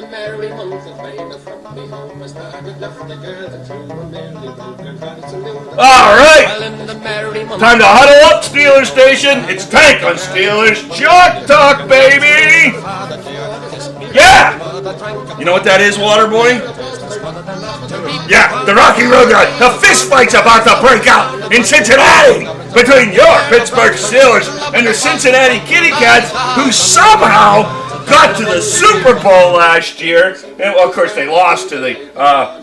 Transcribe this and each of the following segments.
merry month of May, from me home I started, left the girls and threw a merry salute. All right, Well, in the merry month time to huddle up, Steelers Station. It's Tank on Steelers Chalk Talk, baby. Yeah. You know what that is, Waterboy? Yeah, the Rocky Road Guy. The fist fight's about to break out in Cincinnati between your Pittsburgh Steelers and the Cincinnati Kitty Cats, who somehow got to the Super Bowl last year. And, well, of course, they lost to the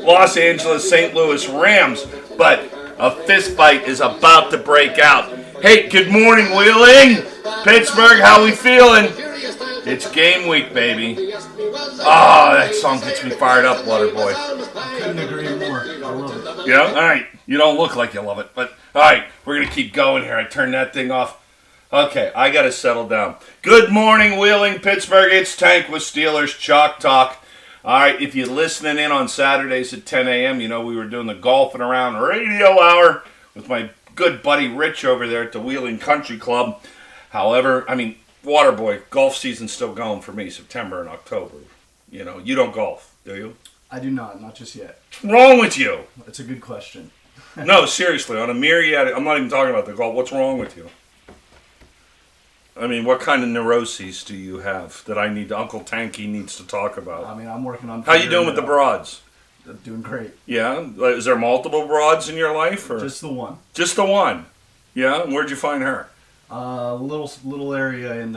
Los Angeles St. Louis Rams. But a fist fight is about to break out. Hey, good morning, Wheeling. Pittsburgh, how we feeling? It's game week, baby. Oh, that song gets me fired up, Waterboy. I couldn't agree more. I love it. Yeah? All right. You don't look like you love it, but all right. We're going to keep going here. I turned that thing off. Okay, I got to settle down. Good morning, Wheeling, Pittsburgh. It's Tank with Steelers Chalk Talk. All right, if you're listening in on Saturdays at 10 a.m., you know we were doing the Golfing Around Radio Hour with my good buddy Rich over there at the Wheeling Country Club. However, I mean, Waterboy, golf season's still going for me, September and October. You know, you don't golf, do you? I do not just yet. What's wrong with you? That's a good question. No, seriously, on a myriad, I'm not even talking about the golf. What's wrong with you? I mean, what kind of neuroses do you have that Uncle Tanky needs to talk about? I mean, I'm working on... How you doing with the broads? Doing great. Yeah? Is there multiple broads in your life? Or? Just the one. Just the one? Yeah? And where'd you find her? Little area in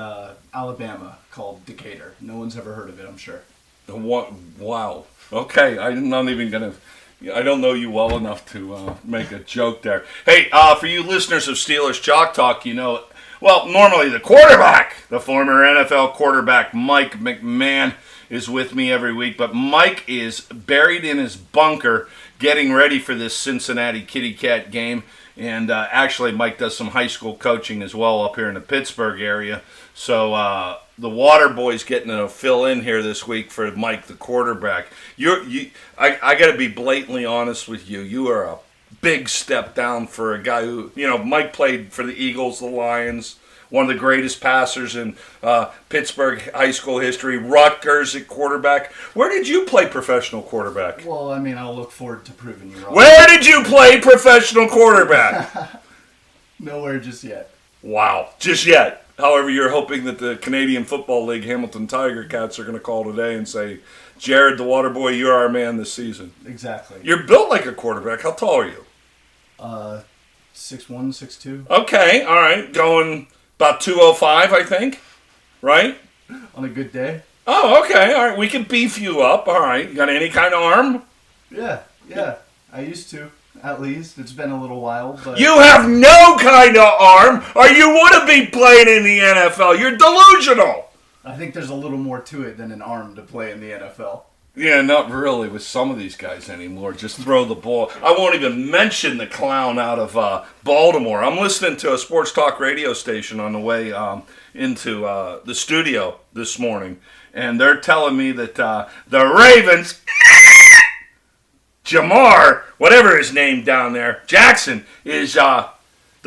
Alabama called Decatur. No one's ever heard of it, I'm sure. What? Wow. Okay, I'm not even going to... I don't know you well enough to make a joke there. Hey, for you listeners of Steelers Chalk Talk, you know... Well, normally the quarterback, the former NFL quarterback, Mike McMahon, is with me every week. But Mike is buried in his bunker getting ready for this Cincinnati Kitty Cat game. And actually, Mike does some high school coaching as well up here in the Pittsburgh area. So the Water Boy's getting to fill in here this week for Mike, the quarterback. I got to be blatantly honest with you. You are a big step down for a guy who, you know, Mike played for the Eagles, the Lions, one of the greatest passers in Pittsburgh high school history, Rutgers at quarterback. Where did you play professional quarterback? Well, I mean, I'll look forward to proving you wrong. Where did you play professional quarterback? Nowhere just yet. Wow, just yet. However, you're hoping that the Canadian Football League Hamilton Tiger Cats are going to call today and say, Jared, the Water Boy, you're our man this season. Exactly. You're built like a quarterback. How tall are you? 6'1", 6'2". Okay, all right. Going about 205, I think. Right? On a good day. Oh, okay. All right. We can beef you up. All right. You got any kind of arm? Yeah. I used to, at least. It's been a little while, but... You have no kind of arm, or you wouldn't be playing in the NFL. You're delusional. I think there's a little more to it than an arm to play in the NFL. Yeah, not really with some of these guys anymore. Just throw the ball. I won't even mention the clown out of Baltimore. I'm listening to a sports talk radio station on the way into the studio this morning, and they're telling me that the Ravens, Jamar, whatever his name down there, Jackson, is the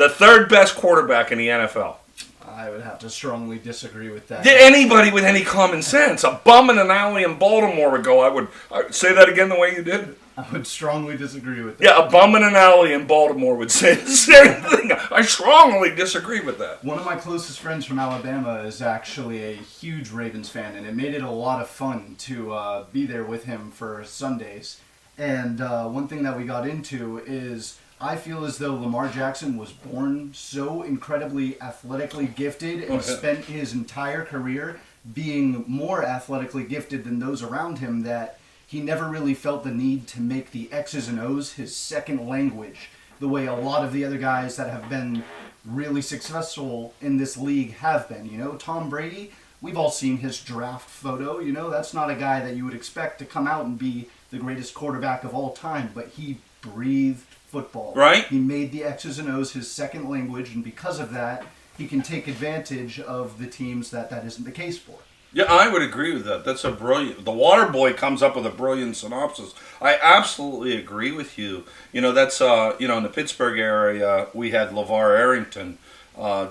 third best quarterback in the NFL. I would have to strongly disagree with that. Anybody with any common sense, a bum in an alley in Baltimore would go, I would say that again the way you did. I would strongly disagree with that. Yeah, a bum in an alley in Baltimore would say the same thing. I strongly disagree with that. One of my closest friends from Alabama is actually a huge Ravens fan, and it made it a lot of fun to be there with him for Sundays. And one thing that we got into is... I feel as though Lamar Jackson was born so incredibly athletically gifted and spent his entire career being more athletically gifted than those around him that he never really felt the need to make the X's and O's his second language, the way a lot of the other guys that have been really successful in this league have been. You know, Tom Brady, we've all seen his draft photo. You know, that's not a guy that you would expect to come out and be the greatest quarterback of all time, but he breathed football. Right. He made the X's and O's his second language, and because of that, he can take advantage of the teams that isn't the case for. Yeah, I would agree with that. That's a brilliant... The Water Boy comes up with a brilliant synopsis. I absolutely agree with you. You know, that's, in the Pittsburgh area, we had LeVar Arrington.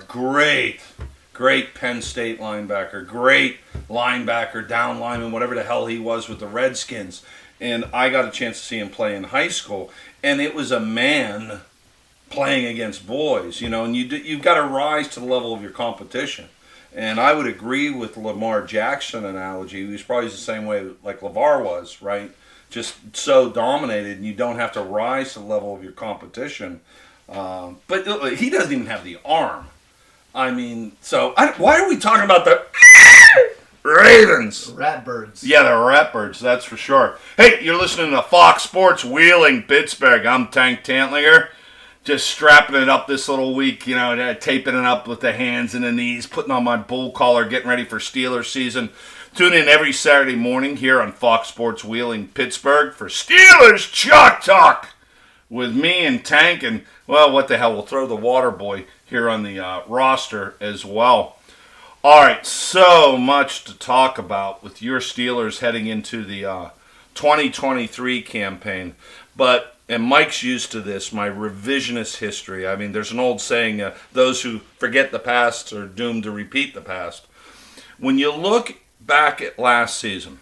Great great Penn State linebacker, great linebacker, down lineman, whatever the hell he was with the Redskins. And I got a chance to see him play in high school, and it was a man playing against boys, and you've got to rise to the level of your competition. And I would agree with Lamar Jackson analogy. He was probably the same way like LeVar was, right? Just so dominated, and you don't have to rise to the level of your competition. But he doesn't even have the arm. I mean, why are we talking about the Ravens? Ratbirds. Yeah, the Ratbirds, that's for sure. Hey, you're listening to Fox Sports Wheeling Pittsburgh. I'm Tank Tantlinger. Just strapping it up this little week, taping it up with the hands and the knees, putting on my bull collar, getting ready for Steelers season. Tune in every Saturday morning here on Fox Sports Wheeling Pittsburgh for Steelers Chalk Talk with me and Tank. And, well, what the hell, we'll throw the water boy here on the roster as well. All right, so much to talk about with your Steelers heading into the 2023 campaign. And Mike's used to this, my revisionist history. I mean, there's an old saying, those who forget the past are doomed to repeat the past. When you look back at last season,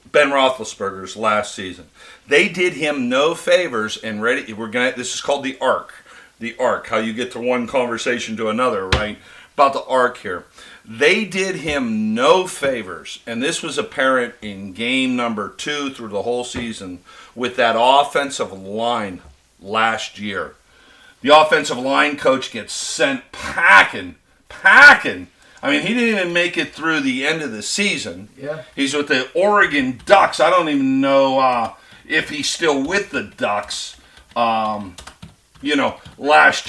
Ben Roethlisberger's last season, they did him no favors, and this is called the arc. The arc, how you get to one conversation to another, right? About the arc here. They did him no favors, and this was apparent in game number 2 through the whole season with that offensive line last year. The offensive line coach gets sent packing. I mean, he didn't even make it through the end of the season. Yeah. He's with the Oregon Ducks. I don't even know if he's still with the Ducks. Last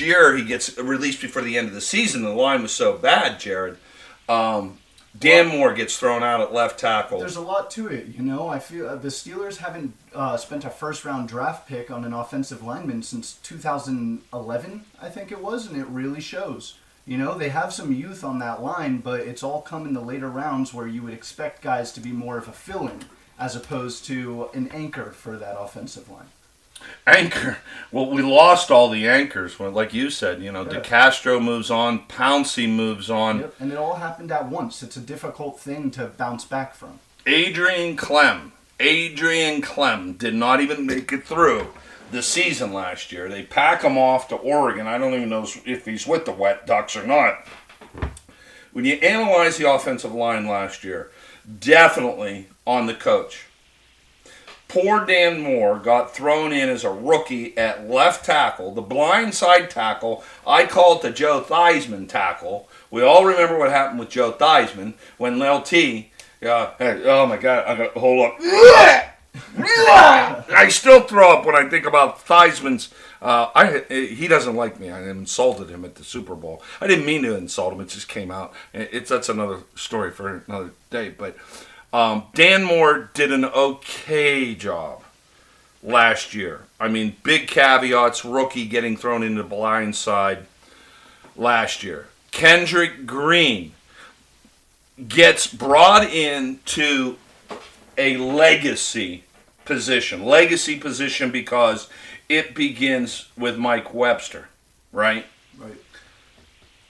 year he gets released before the end of the season. The line was so bad, Jared. Dan Moore gets thrown out at left tackle. There's a lot to it, I feel the Steelers haven't spent a first-round draft pick on an offensive lineman since 2011, I think it was, and it really shows. They have some youth on that line, but it's all come in the later rounds where you would expect guys to be more of a fill-in as opposed to an anchor for that offensive line. Anchor. Well, we lost all the anchors. Like you said, DeCastro moves on, Pouncey moves on. Yep, and it all happened at once. It's a difficult thing to bounce back from. Adrian Clem did not even make it through the season last year. They pack him off to Oregon. I don't even know if he's with the Wet Ducks or not. When you analyze the offensive line last year, definitely on the coach. Poor Dan Moore got thrown in as a rookie at left tackle, the blindside tackle. I call it the Joe Theismann tackle. We all remember what happened with Joe Theismann when LT, oh my God, I got to hold up. I still throw up when I think about Theismann's. He doesn't like me. I insulted him at the Super Bowl. I didn't mean to insult him. It just came out. That's another story for another day. But Dan Moore did an okay job last year. I mean, big caveats, rookie getting thrown into the blind side last year. Kendrick Green gets brought into a legacy position because it begins with Mike Webster, right? Right.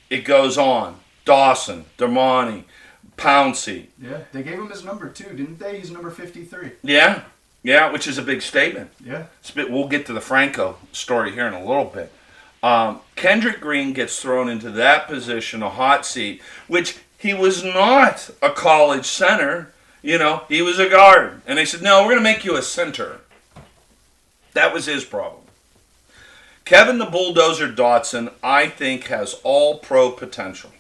It goes on. Dawson, Damani, Pouncey. Yeah, they gave him his number too, didn't they? He's number 53. Yeah, which is a big statement. Yeah. We'll get to the Franco story here in a little bit. Kendrick Green gets thrown into that position, a hot seat, which he was not a college center. He was a guard. And they said, no, we're going to make you a center. That was his problem. Kevin the Bulldozer Dotson, I think, has all-pro potential.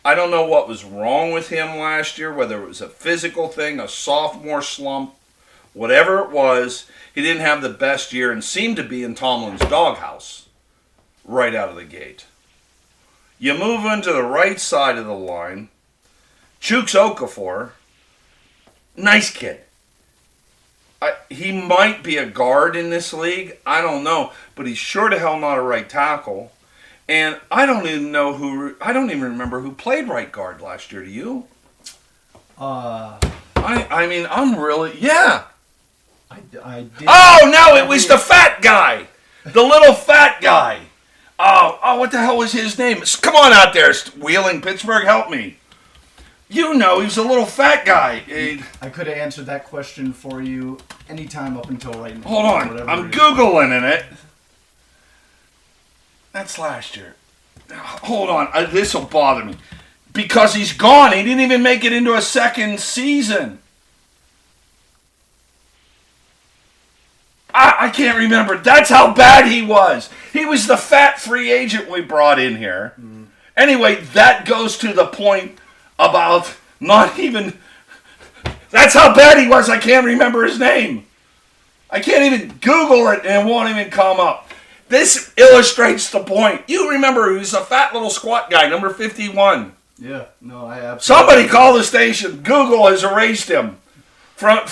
I don't know what was wrong with him last year, whether it was a physical thing, a sophomore slump, whatever it was. He didn't have the best year and seemed to be in Tomlin's doghouse right out of the gate. You move into the right side of the line. Chooks Okafor, nice kid. He might be a guard in this league. I don't know. But he's sure to hell not a right tackle. And I don't even remember who played right guard last year. Do you? I Oh, no, it was the fat guy. The little fat guy. What the hell was his name? Come on out there, Wheeling, Pittsburgh, help me. You know, he was a little fat guy. I could have answered that question for you anytime up until right now. Hold on, I'm Googling it. That's last year. Hold on, this will bother me. Because he's gone. He didn't even make it into a second season. I can't remember. That's how bad he was. He was the fat free agent we brought in here. Mm. Anyway, that goes to the point about not even... That's how bad he was. I can't remember his name. I can't even Google it and it won't even come up. This illustrates the point. You remember he was a fat little squat guy, number 51. Yeah, no, I absolutely... Somebody call the station. Google has erased him from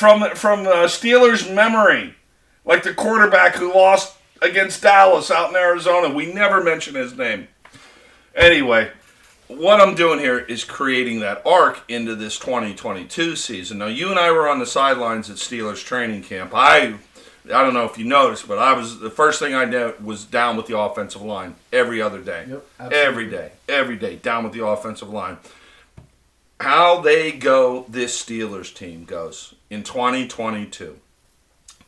Stil'rs' memory. Like the quarterback who lost against Dallas out in Arizona. We never mention his name. Anyway, what I'm doing here is creating that arc into this 2022 season. Now, you and I were on the sidelines at Stil'rs training camp. I don't know if you noticed, but the first thing I did was down with the offensive line every other day. Yep, absolutely. Every day, down with the offensive line. How they go, this Stil'rs team goes in 2022.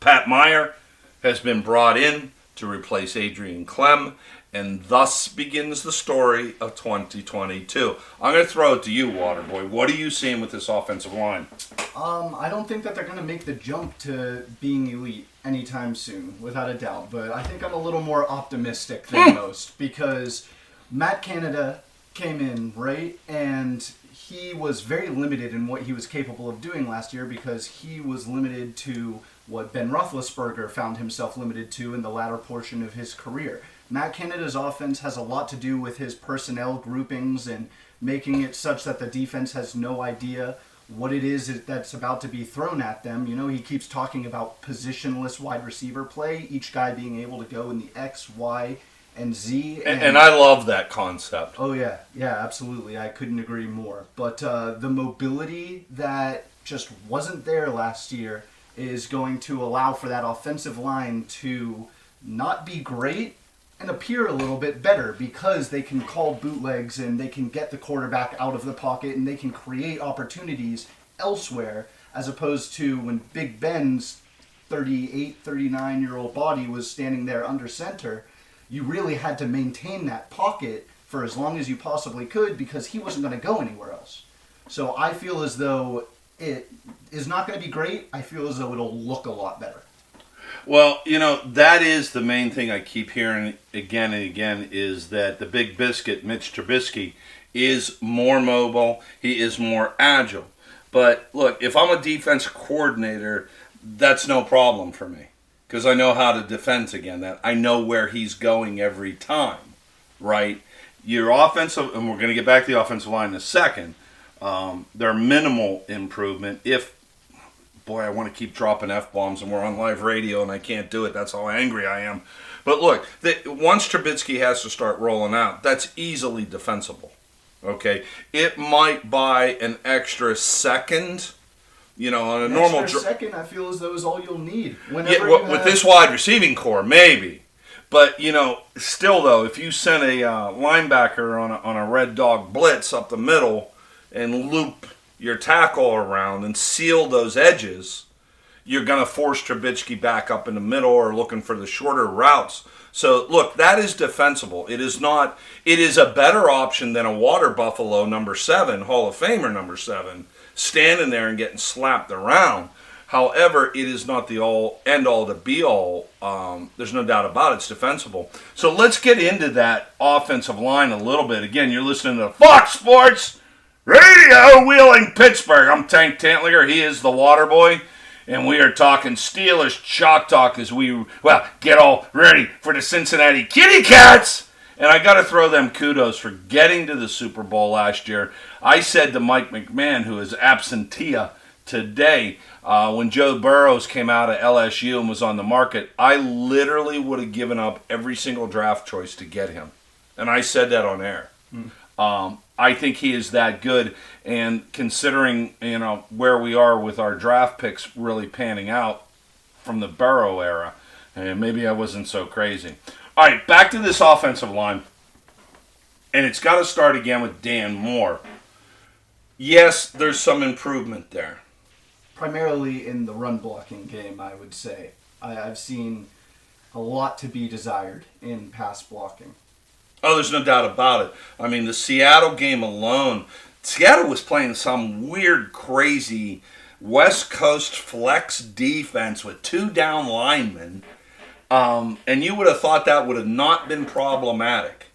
Pat Meyer has been brought in to replace Adrian Clem, and thus begins the story of 2022. I'm going to throw it to you, Waterboy. What are you seeing with this offensive line? I don't think that they're going to make the jump to being elite anytime soon, without a doubt. But I think I'm a little more optimistic than most, because Matt Canada came in, right, and he was very limited in what he was capable of doing last year because he was limited to what Ben Roethlisberger found himself limited to in the latter portion of his career. Matt Canada's offense has a lot to do with his personnel groupings and making it such that the defense has no idea what it is that's about to be thrown at them. You know, he keeps talking about positionless wide receiver play, each guy being able to go in the X, Y, and Z. And I love that concept. Oh, yeah. Yeah, absolutely. I couldn't agree more. But the mobility that just wasn't there last year is going to allow for that offensive line to not be great and appear a little bit better because they can call bootlegs and they can get the quarterback out of the pocket and they can create opportunities elsewhere, as opposed to when Big Ben's 38, 39-year-old body was standing there under center. You really had to maintain that pocket for as long as you possibly could because he wasn't going to go anywhere else. So I feel as though it is not going to be great. I feel as though it'll look a lot better. Well, you know, that is the main thing I keep hearing again and again is that the big biscuit, Mitch Trubisky, is more mobile. He is more agile. But look, if I'm a defense coordinator, that's no problem for me because I know how to defend against that. I know where he's going every time, right? Your offensive, and we're going to get back to the offensive line in a second, they're minimal improvement. Boy, I want to keep dropping F-bombs and we're on live radio and I can't do it. That's how angry I am. But look, once Trubisky has to start rolling out, that's easily defensible. Okay? It might buy an extra second, you know, on a normal... Extra second, I feel as though is all you'll need. With this wide receiving core, maybe. But, you know, still though, if you send a linebacker on a red dog blitz up the middle and loop your tackle around and seal those edges, you're going to force Trubisky back up in the middle or looking for the shorter routes. So, look, that is defensible. It is a better option than a water buffalo number 7, Hall of Famer number 7, standing there and getting slapped around. However, it is not the end-all to be-all. There's no doubt about it. It's defensible. So let's get into that offensive line a little bit. Again, you're listening to Fox Sports Radio, Wheeling, Pittsburgh. I'm Tank Tantlinger. He is the Water Boy. And we are talking Stil'rs Chalk Talk as we, get all ready for the Cincinnati Kitty Cats. And I got to throw them kudos for getting to the Super Bowl last year. I said to Mike McMahon, who is absentia today, when Joe Burrows came out of LSU and was on the market, I literally would have given up every single draft choice to get him. And I said that on air. I think he is that good, and considering, you know, where we are with our draft picks really panning out from the Burrow era, and maybe I wasn't so crazy. All right, back to this offensive line. And it's got to start again with Dan Moore. Yes, there's some improvement there. Primarily in the run blocking game, I would say. I've seen a lot to be desired in pass blocking. Oh, there's no doubt about it. I mean, the Seattle game alone, Seattle was playing some weird, crazy West Coast flex defense with 2 down linemen, and you would have thought that would have not been problematic.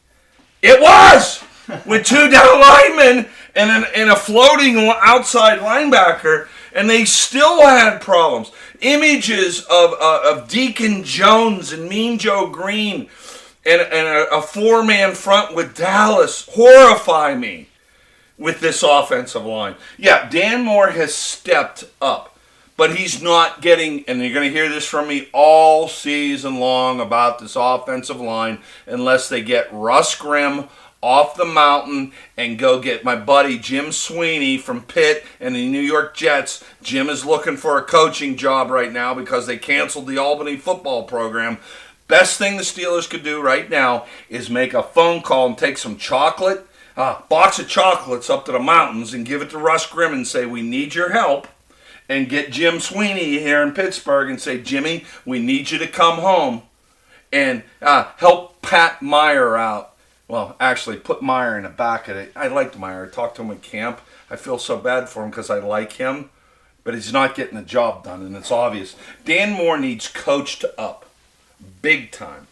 It was! With 2 down linemen and a floating outside linebacker, and they still had problems. Images of Deacon Jones and Mean Joe Green and a 4-man front with Dallas horrify me with this offensive line. Yeah, Dan Moore has stepped up, but he's not getting, and you're going to hear this from me all season long about this offensive line unless they get Russ Grimm off the mountain and go get my buddy Jim Sweeney from Pitt and the New York Jets. Jim is looking for a coaching job right now because they canceled the Albany football program. Best thing the Steelers could do right now is make a phone call and take some chocolate, box of chocolates up to the mountains and give it to Russ Grimm and say, we need your help. And get Jim Sweeney here in Pittsburgh and say, Jimmy, we need you to come home and help Pat Meyer out. Well, actually, put Meyer in the back of it. I liked Meyer. I talked to him at camp. I feel so bad for him because I like him, but he's not getting the job done, and it's obvious. Dan Moore needs coached up. Big time.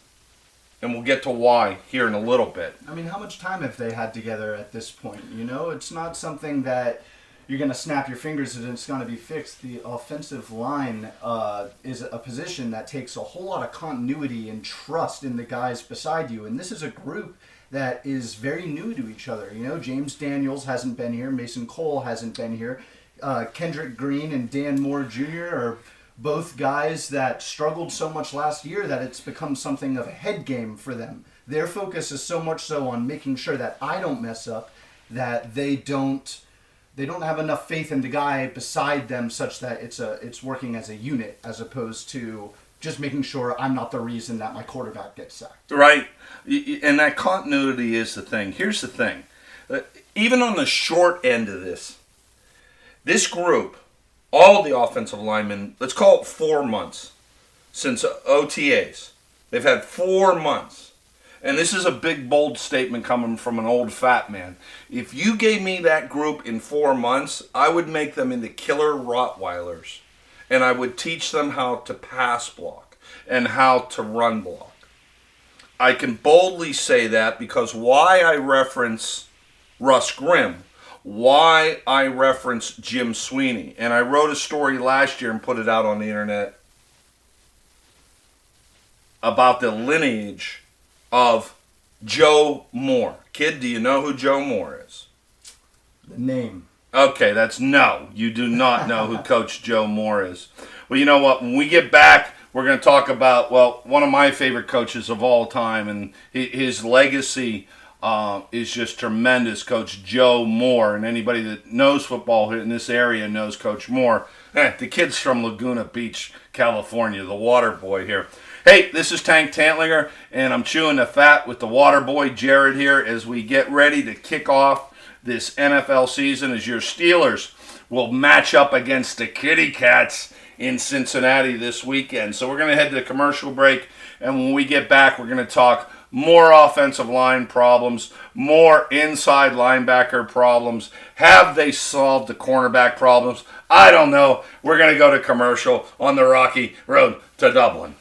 And we'll get to why here in a little bit. I mean, how much time have they had together at this point? You know, it's not something that you're going to snap your fingers and it's going to be fixed. The offensive line is a position that takes a whole lot of continuity and trust in the guys beside you. And this is a group that is very new to each other. You know, James Daniels hasn't been here. Mason Cole hasn't been here. Kendrick Green and Dan Moore Jr. are both guys that struggled so much last year that it's become something of a head game for them. Their focus is so much so on making sure that I don't mess up, that they don't have enough faith in the guy beside them such that it's working as a unit as opposed to just making sure I'm not the reason that my quarterback gets sacked. Right. And that continuity is the thing. Here's the thing. Even on the short end of this group, all the offensive linemen, let's call it 4 months since OTAs. They've had 4 months. And this is a big, bold statement coming from an old fat man. If you gave me that group in 4 months, I would make them into killer Rottweilers. And I would teach them how to pass block and how to run block. I can boldly say that because why I reference Russ Grimm, why I reference Jim Sweeney. And I wrote a story last year and put it out on the internet about the lineage of Joe Moore. Kid, do you know who Joe Moore is? The name. Okay, that's no. You do not know who Coach Joe Moore is. Well, you know what? When we get back, we're going to talk about, well, one of my favorite coaches of all time, and his legacy is just tremendous, Coach Joe Moore. And anybody that knows football in this area knows Coach Moore. The kid's from Laguna Beach, California, the water boy here. Hey, this is Tank Tantlinger, and I'm chewing the fat with the water boy Jared here as we get ready to kick off this NFL season as your Steelers will match up against the Kitty Cats in Cincinnati this weekend. So we're going to head to the commercial break, and when we get back, we're going to talk more offensive line problems, more inside linebacker problems. Have they solved the cornerback problems? I don't know. We're going to go to commercial on the rocky road to Dublin.